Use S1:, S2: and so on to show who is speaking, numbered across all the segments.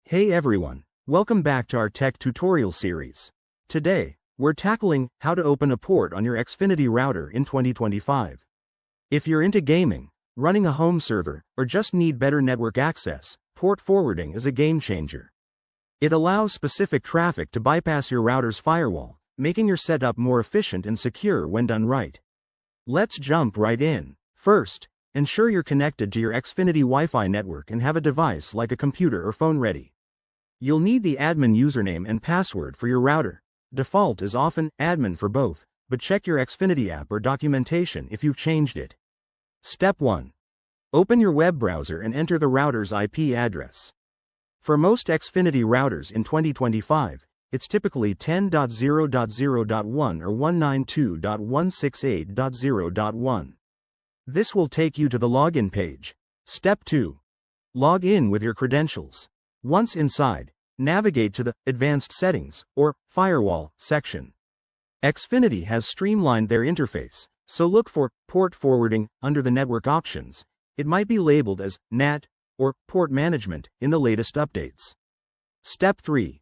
S1: Hey everyone, welcome back to our tech tutorial series. Today, we're tackling how to open a port on your Xfinity router in 2025. If you're into gaming, running a home server, or just need better network access, port forwarding is a game changer. It allows specific traffic to bypass your router's firewall, making your setup more efficient and secure when done right. Let's jump right in. First, ensure you're connected to your Xfinity Wi-Fi network and have a device like a computer or phone ready. You'll need the admin username and password for your router. Default is often admin for both, but check your Xfinity app or documentation if you've changed it. Step 1. Open your web browser and enter the router's IP address. For most Xfinity routers in 2025, it's typically 10.0.0.1 or 192.168.0.1. This will take you to the login page. Step 2. Log in with your credentials. Once inside, navigate to the Advanced Settings, or Firewall, section. Xfinity has streamlined their interface, so look for Port Forwarding under the Network options. It might be labeled as NAT or Port Management in the latest updates. Step 3.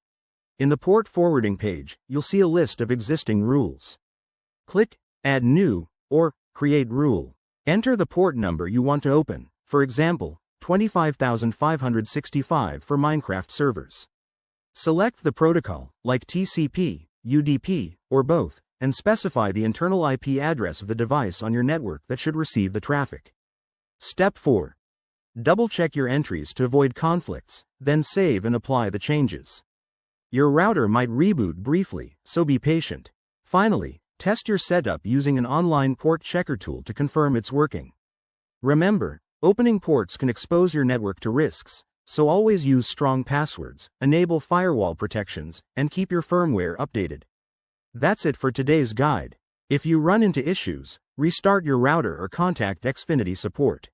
S1: In the Port Forwarding page, you'll see a list of existing rules. Click Add New or Create Rule. Enter the port number you want to open, for example, 25,565 for Minecraft servers. Select the protocol, like TCP, UDP, or both, and specify the internal IP address of the device on your network that should receive the traffic. Step 4. Double-check your entries to avoid conflicts, then save and apply the changes. Your router might reboot briefly, so be patient. Finally, test your setup using an online port checker tool to confirm it's working. Remember, opening ports can expose your network to risks, so always use strong passwords, enable firewall protections, and keep your firmware updated. That's it for today's guide. If you run into issues, restart your router or contact Xfinity support.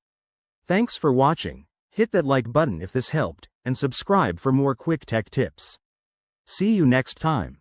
S1: Thanks for watching. Hit that like button if this helped, and subscribe for more quick tech tips. See you next time.